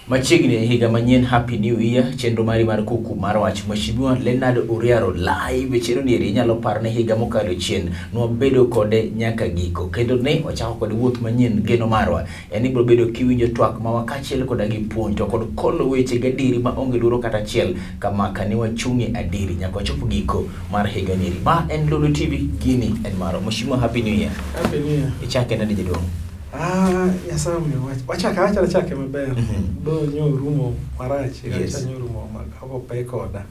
Machiegni higa manyien, happy new year. Chenro mari mar Kuku Mar Wach, Mheshimiwa Leonard Uriaro live chero ni nyalo parne higa mokalo chien no bedo kode nyaka giko kendo ne ochako kod wuoth manyien geno marwa yani biro bedo kiwinjo twak ma wakachiel koda gi puonj to kod kolo weche gadiri ma onge luoro kata chiel kama kani wachungi adiri nyaka chopo giko mar higa niri ma en Lolwe TV gini en maro. Mheshimiwa, happy new year. Happy new year. Ichake na dijidong. Yasa wacha chake maber. Do nyorumo marachi, acha nyorumo hapo pekoda.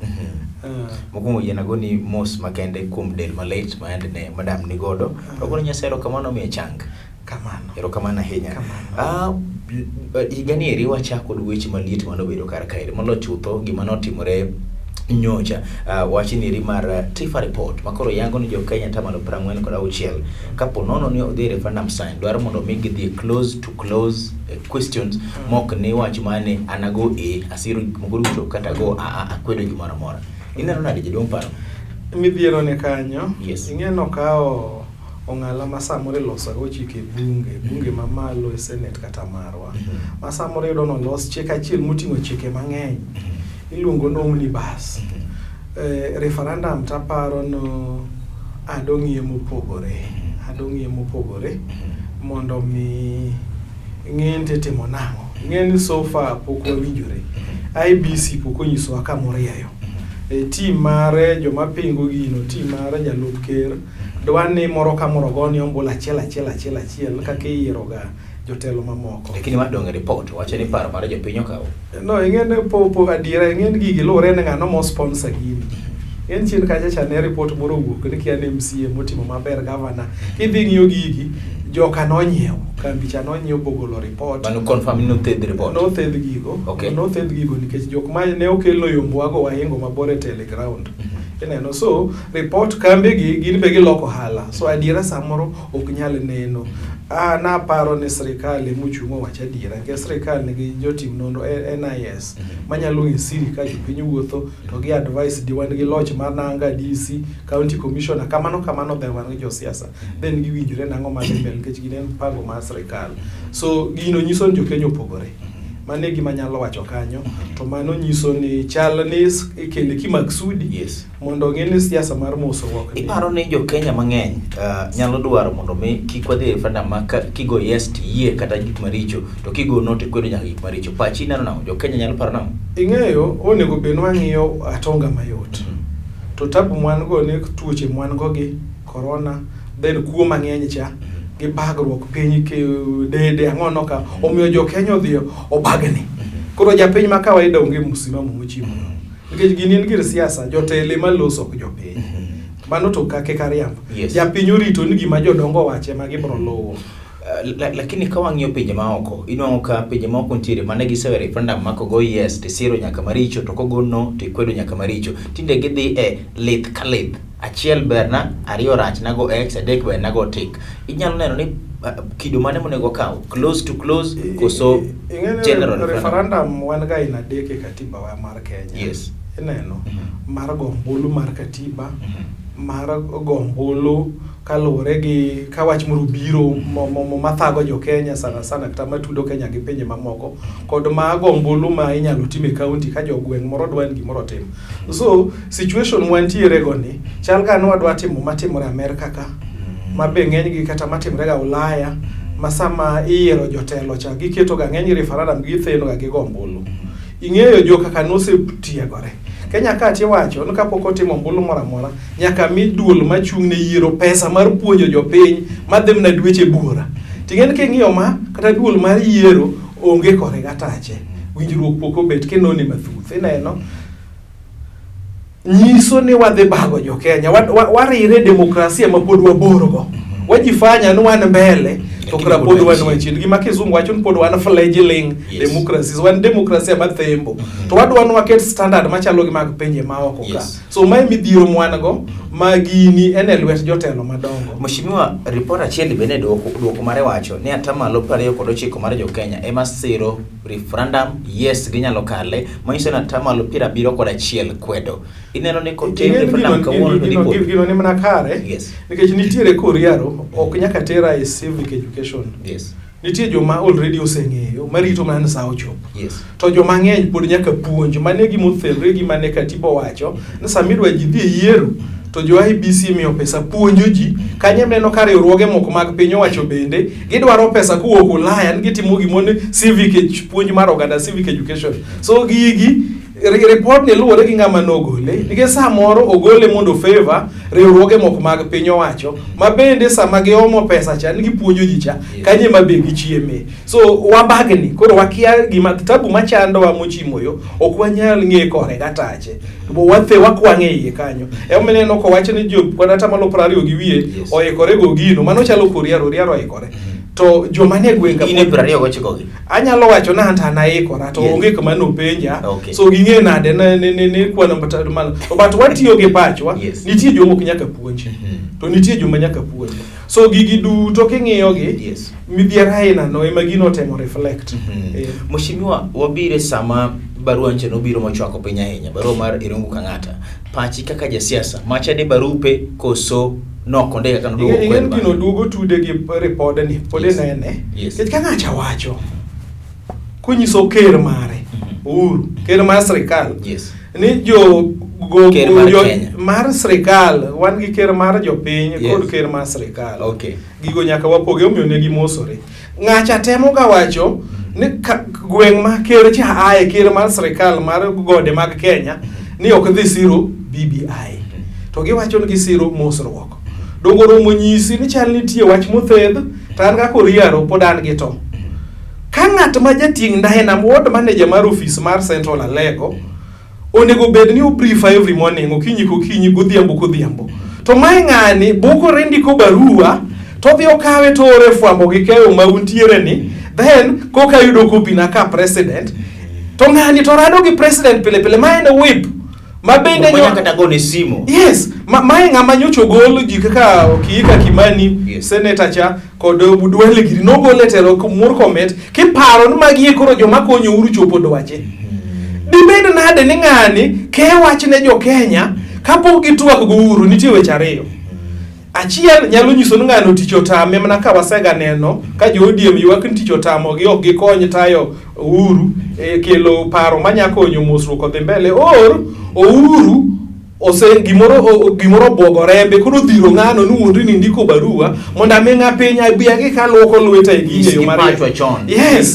Mokumo yenago ni mos makende kum del malet maende ne madam ni godo. Rogo nyasero kamano mi chang. Kamano. Ero kamana hinya. Higani eri wachako weche maliet mano bedo kar kaide. Molo chutho gima notimore nyocha wachini ri mar Tifa report makoro yango ni jo Kenya tamalo 46 kapo nono ni odhi referendum sign dwaro mondo migi dhi close questions mok ni wach mane anago asiro muguruto kata go akwedo gimoro mora ineno nade jidong paro midhiero ne kanyo. Yes. Ingeno kao ongala masamore loso go chike bunge mamalo e senate kata marwa. Masamore dono los chike achiel mutingo chike mang'eny. Iluongo no omnibus. Referendum taparo no adongie mopogore mondo mi ng'ente timo nango. Ng'eni so far pok wawinjore. IBC pok onyiso aka morieyo. Team mare joma pingo gino, team mare jalup ker dwani moro ka moro goni ombula achiel kaka iyieroga jotelo mamoko. Lakini madonge report wacha ni paro mara jopinyo kawo. No, ingene po adiera ingene gigi lore ne ngano mo sponsor gini. En chin kacha chane report moro wuok ni kian MCA motimo maber governor. Kidhi ng'iyo gigi joka nonyiew kambi cha nonyiew bogolo report. Mano confirm no third report. No third gigo. Okay. No third gigo nikech jok ma ne okelo yombwago wahingo mabore teleground. Ineno so report kambi gi gin be giloko hala. So adiera samoro ok nyal neno. Na paro ni serikali muchungo wacha adiera ke serikali nigi jotim nondo NIS manyalo ngisiri ka jopiny wuotho to gi advice diwan gi loch mar nanga DC county commissioner kamano be wan gi jo siasa then giwinjore nango ma mbele kech ginen pango mar serikali. So gino nyiso ni jokenya opogore. Mane gima nyalo wacho kanyo to mano nyiso ni chal ni ikele kimaksudi. Yes. Mondo ng'eni siasa mar moso wok. Iparo ni jo Kenya mang'eny nyalo dwaro mondo mi kikwadhi referendum maka kigo yes yie kata gik maricho to kigo no to kwedo nyaka gik maricho. Pachi nano na jo Kenya nyalo paro namo. Ing'eyo onego benwa ng'iyo atonga mayot. To tabu mwan go ne tuoche mwan go gi corona then kuo mang'eny cha gi bagruok piny ke dede ang'ono ka omiyo jo Kenya odhi obagni. Koro japiny ma kawaida onge msimamo mochimo. Nikech gini en gir siasa jotele maloso jo piny. Mano to kake kariambo. Yes. Japiny orito ni gima jodongo wache ma gibro lowo. Lakini kawang'iyo pinje maoko inwang'o ka pinje maoko ntiere mane gisewe referendum mako go yes tisiro nyaka maricho to kogo no tikwedo nyaka maricho tinde gidhi lith ka lith achiel berna ariyo rach nago x adek ber nago tik. Inyalo neno ni kido mane monego kaw close to close koso general referendum wan ga ina deke katiba wa mar Kenya. Yes. Ineno mar gombulu mar katiba mar gombulu kalore gi kawach moro biro mathago jo Kenya sana kata matudo Kenya gi pinje mamoko kod magombulu ma inyalo time county ka jo gweng' moro dwan gimoro tim. So situation wantiere go ni chal ka no dwa timo matimore America ka mabe ng'eny gi kata matimore ga Ulaya masama iyiero jotelo cha giketo ga ng'eny referendum gi theno ga gi gombulu. Ing'eyo jo kaka no se tiegore Kenya ka ti wacho no kapok otimo ombulu mora nyaka mi duol machung' ne yiero pesa mar puonjo jopiny madhem na dweche bura. Tingen ke ng'iyo ma kata duol mar yiero onge kore gatache. Winjruok pok obet keno ni mathuth. Ineno nyiso ni wadhi bago jo Kenya warire demokrasia mapod waborogo. Wajifanya ni wan mbele to kra pod wan wachien gima kizungu wacho ni pod wan fledgling democracies wan demokrasia mathembo to wadwa ni waket standard machalo gi mag pinje maoko ka. So mai midhiero mwan go magini ene lwet jotelo madongo. Mheshimiwa, report achiel bende duoko mare wacho ni atamalo 29 mar jo Kenya ema siro referendum yes ginyalo kale manyiso na atamalo 71 kwedo. Ineno ni kotem referendum kawuono to report gino ni mana kare. Yes. Nikech nitiere koriaro ok nyaka tera e civic education. Yes. nitie joma already oseng'eyo marito mana sa ochop. Yes. To joma ng'eny pod nyaka puonj mane gima othelre gi mane katiba wacho ni samidwa ji dhi yiero to jo IBC miyo pesa puonjo ji. Kanye mneno ka riwruoge moko mag piny owacho bende gidwaro pesa kuwuok Ulaya, gitimo gimone civic puonj mar oganda, civic education. So gigi report ni luwore gi ng'ama nogole, nikech samoro ogole mondo favor riwruoge moko mag piny owacho ma bende sama giomo pesa cha gipuonjo ji cha kanye mabe gichieme. So wabagni koro wakia gima tabu machando wa mochimoyo ok wanyal ng'e kore gatache bo wathe wakwang'e iye kanyo. Meneno ko wacho ni jo kwanata malo 20 gi wiye oikore go gino mano chalo Riaro oikore. To joma ne gwenga ine 29 gi anyalo wacho na anta na ikora to onge kama no penja. So ging'e nade ne kwana mbatado malo but watiyo gi pachwa nitie jomo nyaka puonji to nitie joma nyaka puonji. So gigi duto king'iyo gi midhiera aina no ema gino temo reflect. Mheshimiwa, wabire sama barua nche nobiro mochwako piny ahinya, barua mar Irungu Kang'ata, pachi kaka jasiasa macha ni barupe koso noko ndega kano dugo kweli. Ingen gino dugo tude gi report ni pode nene. Kech Kang'ata wacho kunyiso ker mare Uhuru, ker mar sirikal ni jo mar sirikal wan gi ker mar jopiny kod ker mar sirikal. Gigo nyaka wapoge omiyo ne gimosore. Ng'acha temo ga wacho ni gweng' ma ker cha ae ker mar sirikal mar gode mag Kenya ni ok dhi siro BBI. To giwacho ni gisiro mosruok. Dongoro monyisi ni chal nitie wach mothedh tan ga Riaro podan gi to. Ka ng'at ma jating ndahena ward manager mar office mar Central Alego onego bed ni obrief every morning okinyi godhiambo. To mai ng'ani boko rendiko barua to dhi okawe to ore fwambo gi keyo mauntiere ni then koka yudo kopi na ka president to ng'ani to rado gi president pile ma en whip ma bende kata gone simo. Yes, mae ng'ama nyocho gol ji kaka Kiika Kimani senator cha kod Budwele Giri no gole tero Murkomet kiparo ni magi koro joma konyo uru chopo dwache. Dibed nade ni ng'ani ke wach ne jo Kenya kapok gitwak go uru nitie weche ariyo. Achiel nyalo nyiso ni ng'ano tich otame mana ka wasega neno ka jo ODM ywak ni tich otamo gi ok gikony tayo Uhuru kelo paro manyakonyo mosruok odhi mbele or Uhuru ose gimoro bogorembe koro dhiro ng'ano nuondi ni ndiko barua mondo ameng'a piny abia gi kaloko lweta gi yo mar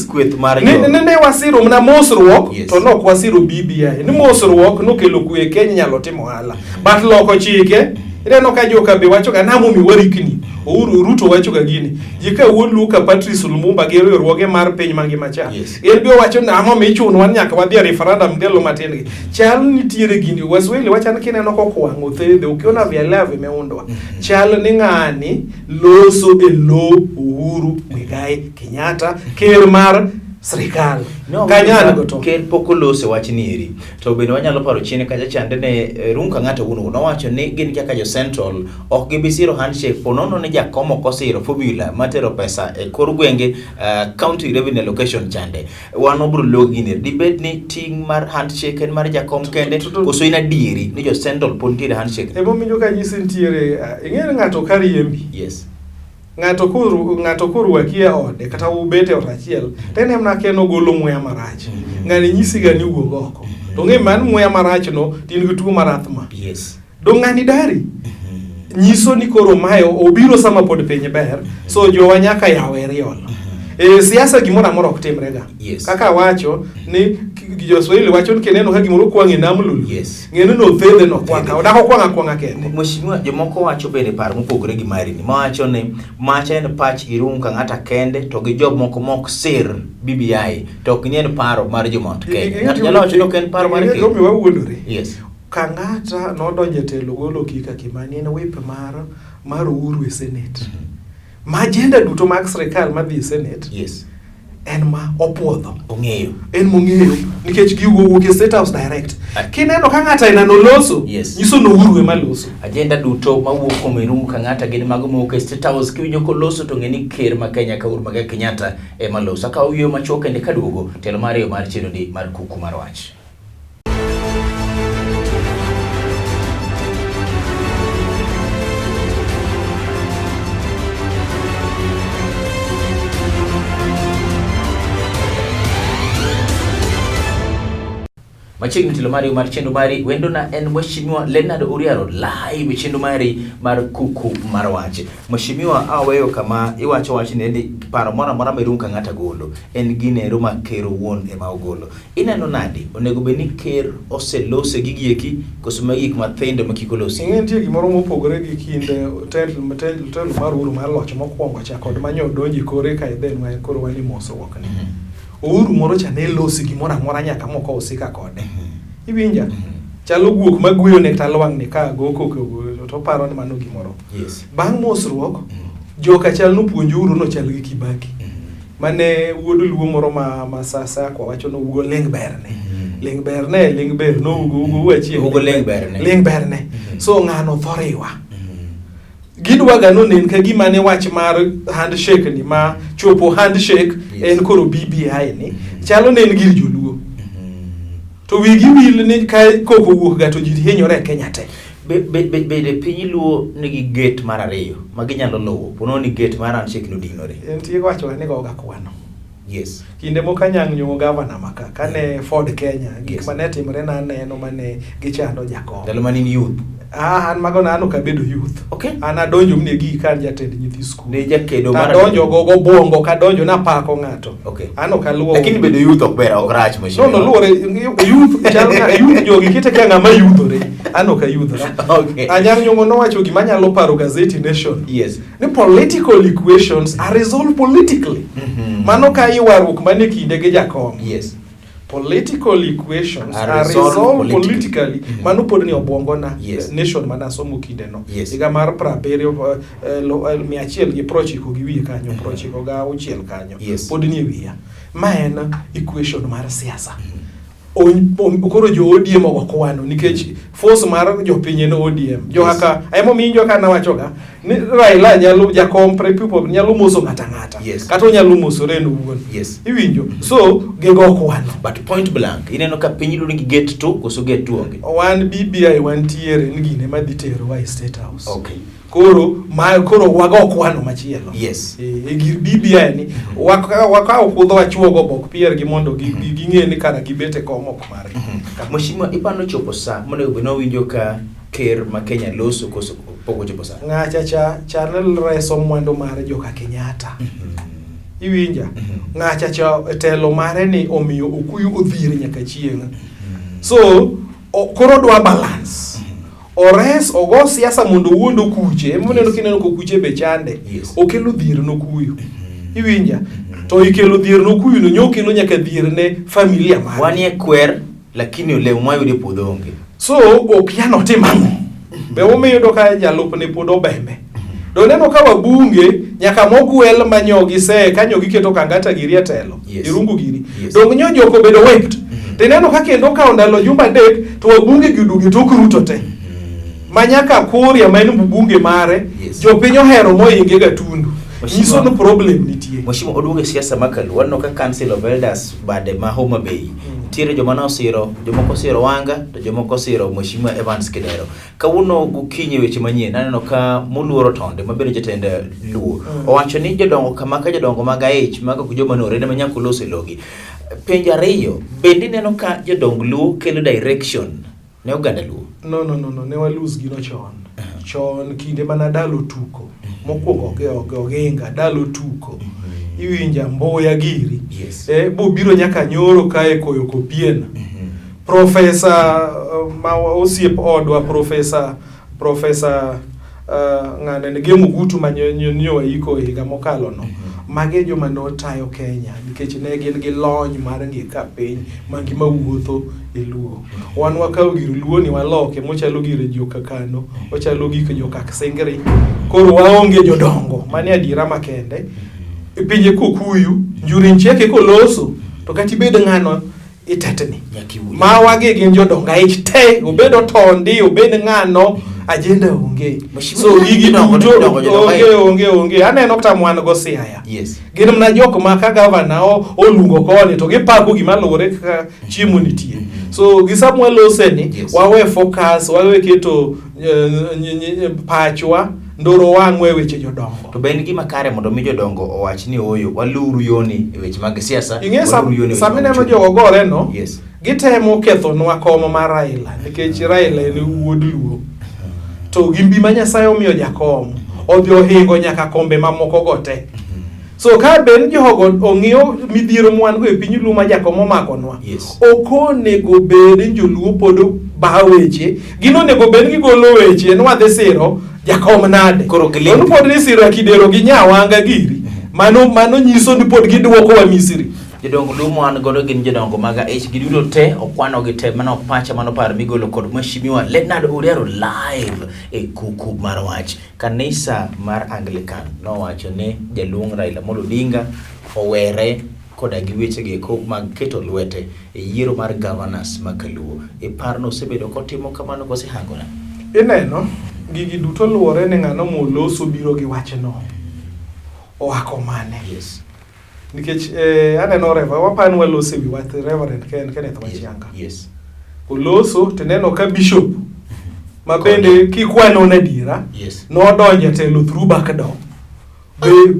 kweth mar ne wasiro mna mosruok to nok wasiro BBI ni mosruok nokelo kwe Kenya nyalo timo hala but loko chike ireno ka joka be wacho ga namo mi warikni Uhuru Ruto wacho ga gini jika wuon Luka Patrice Lumumba gero ruoge mar piny mangima cha en bi wacho na amo michuno wan nyaka wadhi referendum delo matin gi chal nitiere gini Waswahili wacho ni kineno ko kwang'o thedhe ukiona vyala vimeundwa chal ni ng'ani loso e lo Uhuru Muigai Kenyatta ker mar sirikal kanyana goto ker pokolose wach ni eri to bende wanyalo paro chine kaja chande ne Irungu Kang'ata wuno no wacho ni gin kaka jo Central ok gibisiro handshake ponono ne jakomo kosiro formula matero pesa e kor gwenge county revenue allocation chande wano bro logine dibed ni ting mar handshake en mar jakom kende koso ina dieri ni jo Central pontire handshake ebo minjo ka nyisi ntiere ing'ere ng'ato kariembi ng'ato kurwakia ode kata ubete otachiel tene mna keno golo muya marach ng'ani nyisi gani ugo oko to ng'e man muya marach no tin gi tuo mar athma do ng'ani dari nyiso ni koro mayo obiro sama pod piny ber so jowa nyaka yawe riol siasa gimoro amora ok timrega kaka wacho ni Jo-Swahili wacho ni keneno ka gimoro kwang'e namlulu ng'eno no thedhe no kwanga odako kwanga kende. Mheshimiwa, jomoko wacho bende paro mopogore gi mari ni mawacho ni macha en pach Irungu Kang'ata kende to gi job moko mok sir BBI to ok nien paro mar jomot Kenya. Ng'ato nyalo wacho ni ken paro mar Kenya. Omi wawuondore. Kang'ata nodonje telo golo Kiika Kimani en whip mar Uhuru e Senate. Majenda duto mag sirikal madhi Senate en ma opuodho ong'eyo en mong'eyo nikech giwuok e State House direct kineno ka ng'ata ina noloso nyiso no Uhuru ema loso agenda duto mawuok kuom Irungu Kang'ata gin mago mowuok e State House kiwinjo ko loso to ng'eni ker ma Kenya ka Uhuru Muigai Kenyatta ema loso ka uyo machuok kende kaduogo telo mar yo mar chenro mar Kuku Mar Wach. Machiegni tilo mari mar chenro mari wendo na en Mheshimiwa Leonard Uriaro live chenro mari mar Kuku Mar Wach. Mheshimiwa aweyo kama iwacho wach ni paro mora mora merum ka ng'ata golo en ginero ma ker wuon ema ogolo. Ineno nadi onego be ni ker oselose gigieki koso magik mathindo makikolosi. Nitie gimoro mopogore gi kinde telo mar uru mar loch mokwongo cha kod manyo donji kore ka idhen ma koro wani mosruok ni. Uru moro cha ne losi gimoro amora nyaka moko osika kode. Iwinja? Chalo guok magweyo nek talwang' ni ka go koko to paro ni mano gimoro. Yes. Bang' mosruok joka chal no puonjuru no chal gi Kibaki. Mane wuodo luo moro ma sasa kwa wacho no ugo leng berne. Leng ber no ugo wachi ugo leng berne. So ng'ano thoriwa. Gidwaga no nen ka gima ne wach mar handshake ni ma chopo handshake en koro BBI ni chalo nen gir joluo. To wigi wil ni ka koko wuok ga to jiri henyore Kenya te. Bede piny luo nigi gate mar ariyo maginyalo luwo pono ni gate mar handshake no dinore. Entie wacho ni go ga kwano. Yes. Kinde mokanyang nyongo governor maka kane Ford Kenya gik mane timre na neno mane gichando Jakom. Dalo mani youth. An mago na ka bedo youth. Okay. An adonjo mne gi kan jatend nyithi school. Ne jakedo mar adonjo go bongo ka donjo na pako ng'ato. Okay. An ok aluwo. Lakini bedo youth ok ber ok rach machine. No luore youth chal ka youth jogi kite ka ng'ama youthore. An ok ayudhora. Okay. Anyang nyongo no wacho gima nyalo paro gazeti Nation. Yes. The political equations are resolved politically. Mano ka iwaruk mane kinde gi Jakom. Yes. Political equations are resolved politically. Mano pod ni obwongo na Nation mana somo kinde no. Iga mar 190 gi prochiko gi wiye kanyo prochiko ga uchiel kanyo. Pod ni wiya. Ma en equation mar siasa. Koro jo ODM okwano nikech force mar jo pinye no ODM jo haka ayemo minjo kana wachoga ni Raila nyalo Jakom people nyalo moso ngata kata nyalo moso reno wuon iwinjo so gego okwano but point blank ineno ka piny lu nigi gate to koso gate to onge wan BBI wan tiere ngine madhitero wa State House. Okay. Koro wago kwano machielo. Yes. Gir BBI ni waka okudho wachuogo bok pier gi mondo ging'e ni kana gibete komo kumare. Mheshimiwa ipano chopo sa mondo beno winjo ka ker ma Kenya loso koso pogo chopo sa. Ng'acha channel reso mwando mare joka Kenyatta. Iwinja. Ng'acha cha telo mare ni omiyo okuyu odhire nyaka chieng'. So koro dwa balance. Ores ogo siasa mondo wuondo kuche moneno kineno ko kuche be chande okelo dhier no kuyo iwinja to ikelo dhier no kuyo no nyokelo nyaka dhier ne familia mare wanie kwer lakini ole mwayude podho onge so okiano timamo be omiyo doka jalup ne podo bembe do neno ka wabunge nyaka mogwel manyogi se kanyo giketo kangata giria telo irungu giri dong nyojo ko bedo wiped teneno ka kendo ka ondalo jumba dek to wabunge gidugi to kruto te manyaka kuria maen bunge mare jopiny ohero moinge gatundu nyiso no problem nitie. Mheshimiwa oduoge siasa makalu wano ka Council of Elders bade ma Homa Bay tiere joma na osiro jomoko siro Wanga to jomoko siro Mheshimiwa Evans Kidero kawuono gokinye weche manyien aneno ka moluoro tonde mabedo jatend luo owacho ni jodongo kama ka jodongo mag AH maga ku joma no rede manyako lose logi penja ariyo bende neno ka jodong luo kelo direction ne oganda luo. No ne wa lose gino chon kinde mana dalo tuko mokwongo ogenga dalo tuko iwinja mboya giri bo biro nyaka nyoro kae koyo kopien professor ma osiep odwa professor ng'ane ne gemu gutu manyonyo iko higa mokalo no mage joma no tayo Kenya nikech ne gin gi lony mar ngika piny mangima wuotho e luo wan wakaw gir luo ni waloke mochalo gir joka kano ochalo gik joka Sengri koro waonge jodongo mane adira makende e pinje kokuyu njuri ncheke koloso to kati bed ng'ano itetni ma wage gin jodonga ich te obedo tondi obed ng'ano agenda onge so gigi onge aneno kata mwan go Siaya gin mna jok ma ka governor olungo koni to gipako gima lore ka chiemo nitie so gi Samuel Oseni wawe focus wawe keto pachwa ndoro wang'we weche jodongo to ben gima kare mondo mi jodongo owach ni oyo waluru yoni e weche mag siasa waluru yoni samine no jogo gore no gitemo kethonwa komo mar Raila nikech Raila en wuod Luo to gimbi ma Nyasaye omiyo jakom odhi ohingo nyaka kombe mamoko gote. So ka ben jogo ong'iyo midhiero mwan go e piny Luo ma jakom omakonwa, okonego bed joluo pod ba weche gino nego bed gigolo weche nwa dhi siro jakom nade koro gilin pod ni siro kidero gi nyawanga giri mano nyiso ni pod gidwoko wa Misri. Jodongo lumo an godo gin jodongo maga gidudo te okwano gi te mano pacha mano par migolo kod mashimiwa Leonard Uriaro live e Kuku Mar Wach. Kanisa mar Anglican nowacho ne jaluong Raila Amolo Odinga owere koda gi weche gi ko mag keto lwete e yiero mar governors makaluo. E parno osebedo kotimo kamano kose hangona. Ineno gigi duto luore ne ng'ano moloso biro gi wachno. Oako mane? Yes. Nikech aneno wapan walose wi wach Reverend Kenneth Wachianga. Yes. Oloso teneno ka bishop mabende kikwano na dira. Yes. No donje telo through back door.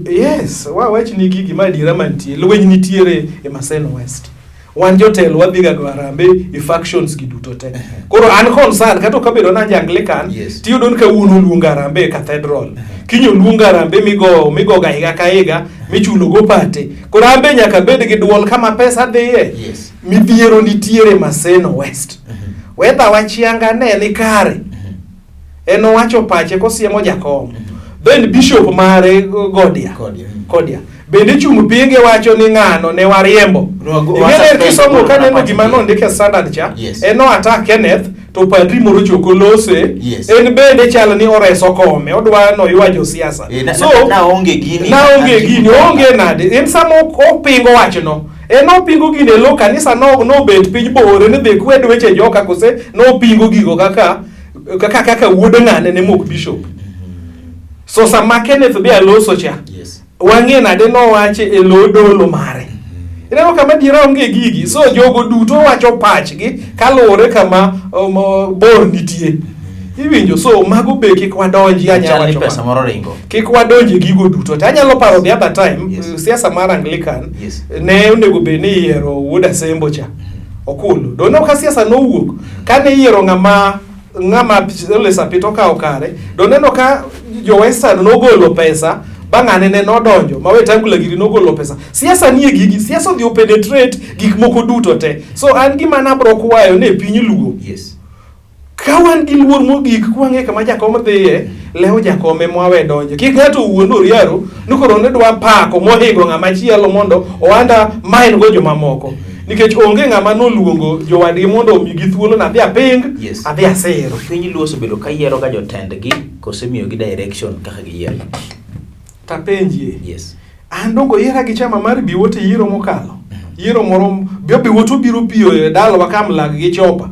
Yes, wach ni gigi madira mantie lweny nitiere e Maseno West. Wan jotelo wadhiga dwarambe e factions giduto te. Koro an concern kato kabedo na Anglican tiyudo ka uno luonga rambe cathedral. Kinyo luonga rambe migo ga higa ka higa michulo go pate. Koro ambe nyaka bed gi duol kama pesa dhiye. Midhiero nitiere Maseno West. Whether Wachianga ne ni kare. Eno wacho pache kosiemo jakom. Then bishop mare Kodia. Bende chung pinge wacho ni ng'ano ne wariembo. Ng'ene kisomo ka neno gima nondike standard cha. Eno attack Kenneth to padri moro choko lose. En bende chalo ni oreso kome. Odwa no ywajo siasa. So na onge gini. Onge nade. En samo opingo wacho no. En opingo gine lo kanisa no bet piny bore ne dhi kwed weche joka kose no pingo gigo kaka wuod ng'ane ne mok bishop. So sama Kenneth be aloso cha. Wange nade no wache e lodolo mare. Ineno kama dira onge gigi. So jogo duto wacho pachgi kalore kama bor nitie. Iwinjo so mago be kik wadonji anya wacho pesa moro ringo. Kik wadonji gigo duto. Ta anyalo paro the other time siasa mar Anglican ne onego be ni yiero wuod Asembo cha. Okulu. Dono ka siasa no wuok. Kane yiero ng'ama ole sapito ka okare. Doneno ka jo Western no golo pesa bang'ane ne nodonjo mawe tangula giri no golo pesa. Siasa nie gigi, siasa dhi penetrate gik moko duto te. So an gima na bro kwayo ne piny Luo. Kawan gi luor mogik kwang'e kama jakom dhiye leo jakome mwawe donjo. Kik ng'ato wuon Uriaro nukoro ne dwa pako mohingo ng'ama chielo mondo oanda main go joma moko. Nikech onge ng'ama noluongo jowadgi mondo omigi thuolo na dhi aping adhi asero. Piny Luo osebedo ka yiero ga jotendgi kosemiyo gi direction kaka giyiero. Tapenjie. An dongo yiera gi chama mar biwote yiero mokalo. Yiero moro biwoto biro piyo e dalo wakam lag gi chopa.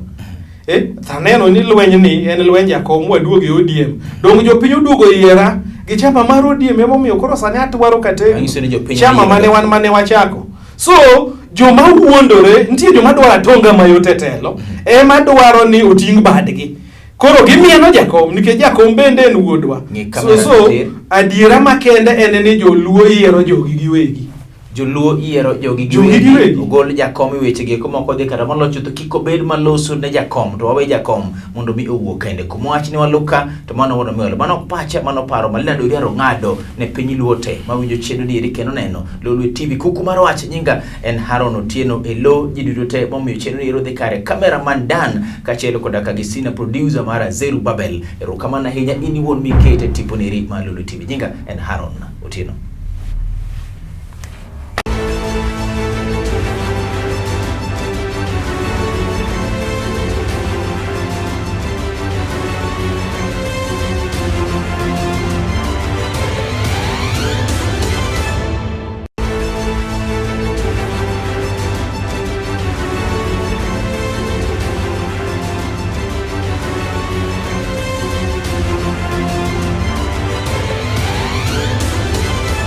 Taneno ni lweny ni en lweny jakom waduoge ODM. Dong jopiny oduogo yiera gi chama mar ODM emomiyo koro sani atwaro kate chama mane wachako. So joma wuondore nitie joma dwaro atonga mayot e telo ema dwaro ni oting badgi. Koro gimieno jakom nikech jakom bende en wuodwa. So adiera makende en ni joluo yiero jogi giwegi. Joluo yiero jogi giwegi. Ogol jakom weche gi komoko dhi kata molocho to kiko bed maloso ne jakom to wawe jakom mondo mi owuok kende. Kumwach ni waluka to mano wono miolo. Mano pacha mano paro Leonard Uriaro ng'ado ne piny Luo te. Mawinjo chedo diri kendo neno Lolwe TV Kuku Mar Wach nyinga en Haron Otieno elo jidudo te momiyo chedo diri dhi kare cameraman Dan kachelo kodaka gisina producer mara Zerubabel. Erokamana hinya ini won mikete tipo niri ma Lolwe TV nyinga en Haron Otieno.